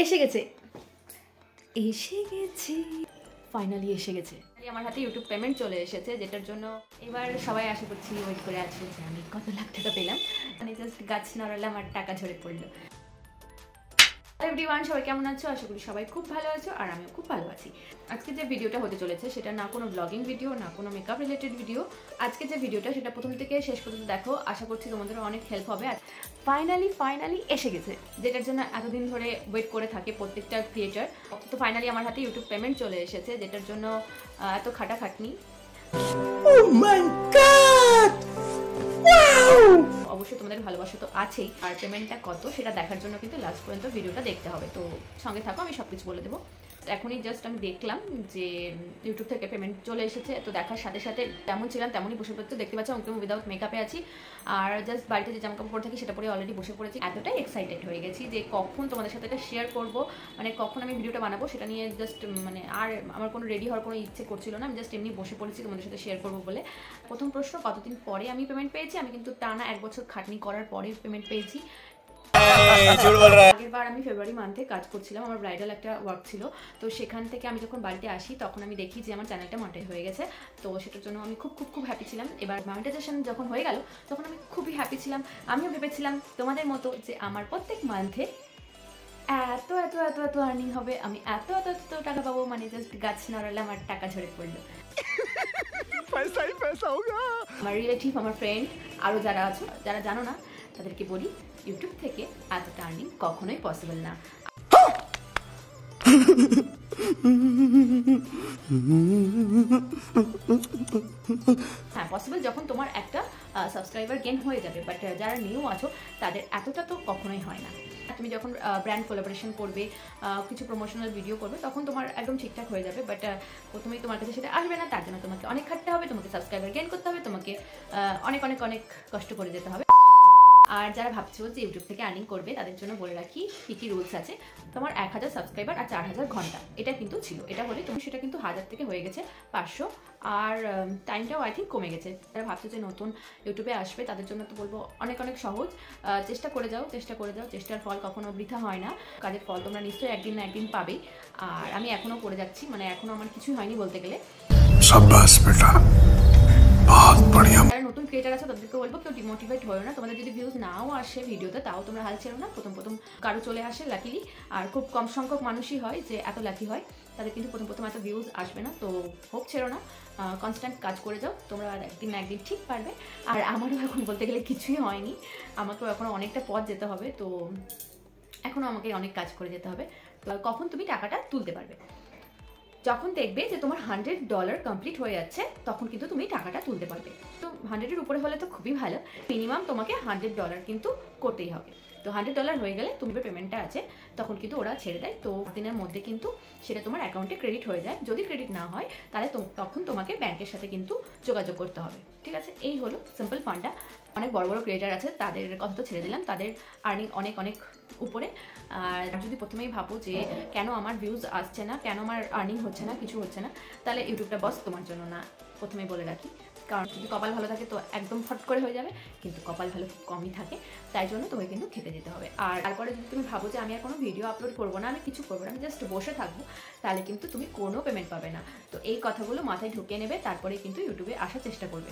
এসে গেছে ফাইনালি এসে গেছে। আমার হাতে ইউটিউব পেমেন্ট চলে এসেছে, যেটার জন্য এবার সবাই আশা করছি ওয়েট করে আছে যে আমি কত লাখ টাকা পেলাম। মানে জাস্ট গাছ নড়ালাম আর টাকা ঝরে পড়লো। এভরিওয়ান, সবাই কেমন আছো? আশা করি সবাই খুব ভালো আছো আর আমিও খুব ভালো আছি। আজকে যে ভিডিওটা হতে চলেছে সেটা না কোনো ব্লগিং ভিডিও, না কোনো মেকআপ রিলেটেড ভিডিও। আজকে যে ভিডিওটা সেটা প্রথম থেকে শেষ পর্যন্ত দেখো, আশা করছি তোমাদের অনেক হেল্প হবে। আর ফাইনালি এসে গেছে, যেটার জন্য এতদিন ধরে ওয়েট করে থাকে প্রত্যেকটা ক্রিয়েটার। তো ফাইনালি আমার হাতে ইউটিউব পেমেন্ট চলে এসেছে, যেটার জন্য এত খাটাখাটনি। অবশ্যই তোমাদের ভালোবাসা তো আছেই, আর পেমেন্টটা কত সেটা দেখার জন্য কিন্তু লাস্ট পর্যন্ত ভিডিওটা দেখতে হবে। তো সঙ্গে থাকো, আমি সবকিছু বলে দেবো। এখনই জাস্ট আমি দেখলাম যে ইউটিউব থেকে পেমেন্ট চলে এসেছে। তো দেখার সাথে সাথে যেমন ছিলাম তেমনই বসে পড়তে দেখতে পাচ্ছি, একদম উইদাউট মেকআপে আছি। আর জাস্ট বাড়িতে যে জামা কাপড় পরে থাকি সেটা পরে অলরেডি বসে পড়েছি। এতটাই এক্সাইটেড হয়ে গেছি যে কখন তোমাদের সাথে এটা শেয়ার করবো, মানে কখন আমি ভিডিওটা বানাবো সেটা নিয়ে জাস্ট মানে আর আমার কোনো রেডি হওয়ার কোনো ইচ্ছে করছিল না। আমি জাস্ট এমনি বসে পড়েছি তোমাদের সাথে শেয়ার করবো বলে। প্রথম প্রশ্ন, কতদিন পরে আমি পেমেন্ট পেয়েছি? আমি কিন্তু টানা 1 বছর খাটনি করার পরে পেমেন্ট পেয়েছি। আগের বার আমি ফেব্রুয়ারি মান্থে কাজ করছিলাম, আমার ব্রাইডাল একটা ওয়ার্ক ছিল। তো সেখান থেকে আমি যখন বাড়িতে আসি তখন আমি দেখি যে আমার চ্যানেলটা মনিটাইজ হয়ে গেছে। তো সেটার জন্য আমি খুব হ্যাপি ছিলাম। এবার মনিটাইজেশন যখন হয়ে গেল তখন আমি খুবই হ্যাপি ছিলাম। আমিও ভেবেছিলাম তোমাদের মতো যে আমার প্রত্যেক মান্থে এত এত এত এত আর্নিং হবে, আমি এত এত এত টাকা পাবো। মানে জাস্ট গাছ নড়ালাম আর টাকা ঝরে পড়লো। আমার রিলেটিভ, আমার ফ্রেন্ড, আরও যারা আছো, যারা জানো না তাদেরকে বলি, ইউটিউব থেকে এতটা আর্নিং কখনোই পসিবল না। হ্যাঁ, পসিবল যখন তোমার একটা সাবস্ক্রাইবার গেইন হয়ে যাবে, বাট যারা নিউ আছো তাদের এতটা তো কখনোই হয় না। তুমি যখন ব্র্যান্ড কোলাবোরেশন করবে, কিছু প্রমোশনাল ভিডিও করবে, তখন তোমার একদম ঠিকঠাক হয়ে যাবে। বাট প্রথমেই তোমার কাছে সেটা আসবে না, তার জন্য তোমাকে অনেক খাটতে হবে, তোমাকে সাবস্ক্রাইবার গেইন করতে হবে, তোমাকে অনেক অনেক অনেক কষ্ট করে যেতে হবে। আর যারা ভাবছো যে ইউটিউব থেকে আর্নিং করবে তাদের জন্য বলে রাখি কী রুলস আছে। তোমার 1000 সাবস্ক্রাইবার আর 4000 ঘন্টা, এটা কিন্তু ছিল। এটা হলে তুমি সেটা কিন্তু 1000 থেকে হয়ে গেছে 500। আর টাইমটাও আই থিঙ্ক কমে গেছে। যারা ভাবছো যে নতুন ইউটিউবে আসবে তাদের জন্য তো বলবো অনেক সহজ। চেষ্টা করে যাও। চেষ্টার ফল কখনো বৃথা হয় না। কাজের ফল তোমরা নিশ্চয়ই একদিন না একদিন পাবেই। আর আমি এখনও করে যাচ্ছি, মানে এখনও আমার কিছুই হয়নি বলতে গেলে। শাবাশ বেটা, যারা নতুন ক্রিয়েটার আছে তাদেরকে বলবো কেউ ডিমোটিভেট হয়ো না। তোমাদের যদি ভিউজ নাও আসে ভিডিওতে, তাও তোমরা হাল ছেড়ো না। প্রথম কারো চলে আসে লাকিলি, আর খুব কম সংখ্যক মানুষই হয় যে এত লাকি হয়। তাদের কিন্তু প্রথম এত ভিউজ আসবে না। তো হোপ ছেড়ো না, কনস্ট্যান্ট কাজ করে যাও, তোমরা একদিন না একদিন ঠিক পারবে। আর আমারও এখন বলতে গেলে কিছুই হয়নি, আমাকেও এখনও অনেকটা পথ যেতে হবে। তো এখনও আমাকে অনেক কাজ করে যেতে হবে। তো কখন তুমি টাকাটা তুলতে পারবে? যখন দেখবে যে তোমার $100 কমপ্লিট হয়ে যাচ্ছে, তখন কিন্তু তুমি টাকাটা তুলতে পারবে। তো 100-এর উপরে হলে তো খুবই ভালো। মিনিমাম তোমাকে $100 কিন্তু করতেই হবে। তো $100 হয়ে গেলে তুমি পেমেন্টটা আছে তখন কিন্তু ওরা ছেড়ে দেয়। তো দিনের মধ্যে কিন্তু সেটা তোমার অ্যাকাউন্টে ক্রেডিট হয়ে যায়। যদি ক্রেডিট না হয় তাহলে তখন তোমাকে ব্যাংকের সাথে কিন্তু যোগাযোগ করতে হবে। ঠিক আছে, এই হলো সিম্পল ফান্ডা। অনেক বড় ক্রিয়েটার আছে, তাদের কথা তো ছেড়ে দিলাম, তাদের আর্নিং অনেক উপরে। আর যদি প্রথমেই ভাবো যে কেন আমার ভিউজ আসছে না, কেন আমার আর্নিং হচ্ছে না, কিছু হচ্ছে না, তাহলে ইউটিউবটা বস তোমার জন্য না, প্রথমেই বলে রাখি। কারণ যদি কপাল ভালো থাকে তো একদম ফট করে হয়ে যাবে, কিন্তু কপাল ভালো খুব কমই থাকে, তাই জন্য তোমাকে কিন্তু খেতে যেতে হবে। আর তারপরে যদি তুমি ভাবো যে আমি আর কোনো ভিডিও আপলোড করবো না, আমি কিছু করবো না, আমি জাস্ট বসে থাকবো, তাহলে কিন্তু তুমি কোনো পেমেন্ট পাবে না। তো এই কথাগুলো মাথায় ঢুকিয়ে নেবে, তারপরে কিন্তু ইউটিউবে আসার চেষ্টা করবে,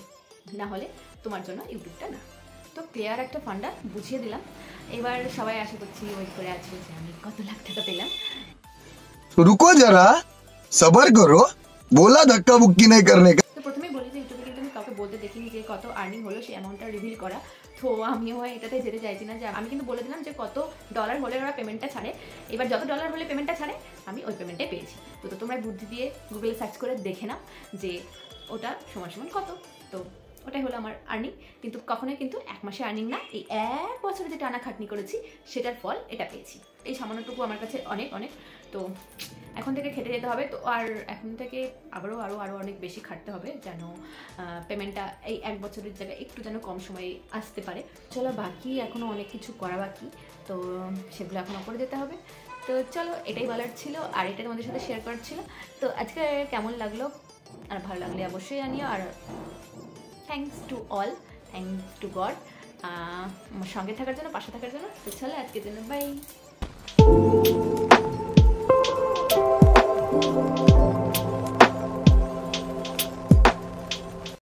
না হলে তোমার জন্য ইউটিউবটা না। তো ক্লিয়ার একটা ফান্ডা বুঝিয়ে দিলাম। এবার সবাই আশা করছি ওয়েট করে আছে যে আমি কত লাখ টাকা পেলাম। রুকো যারা, সবার করো, বলা ধাক্কা বুক্কি নাই করনে কা। তো প্রথমেই বলি যে ইউটিউবে কিন্তু আমি কাউকে বলতে দেখিনি যে কত আর্নিং হলো, সেই অ্যামাউন্টটা রিভিল করা। তো আমিও এটাতে যেতে চাইছি না, যে আমি কিন্তু বলে দিলাম যে কত ডলার হলে ওরা পেমেন্টটা ছাড়ে। এবার যত ডলার হলে পেমেন্টটা ছাড়ে আমি ওই পেমেন্টটাই পেয়েছি। তো তোমরা বুদ্ধি দিয়ে গুগলে সার্চ করে দেখে নাও যে ওটা সমান কত। তো ওটাই হলো আমার আর্নিং। কিন্তু কখনোই কিন্তু 1 মাসে আর্নিং না, এই 1 বছরে যে টানা খাটনি করেছি সেটার ফল এটা পেয়েছি। এই সামান্যটুকু আমার কাছে অনেক। তো এখন থেকে খেটে যেতে হবে। তো আর এখন থেকে আরও অনেক বেশি খাটতে হবে, যেন পেমেন্টটা এই 1 বছরের জায়গায় একটু যেন কম সময়ে আসতে পারে। চলো, বাকি এখনও অনেক কিছু করা বাকি, তো সেগুলো এখনও করে যেতে হবে। তো চলো, এটাই বলার ছিল আর এটা তোমাদের সাথে শেয়ার করার ছিল। তো আজকে কেমন লাগলো, আর ভালো লাগলে অবশ্যই জানিও। আর thanks to all, thanks to God আমার সঙ্গে থাকার জন্য, পাশে থাকার জন্য। তো চলো, আজকের জন্য বাই।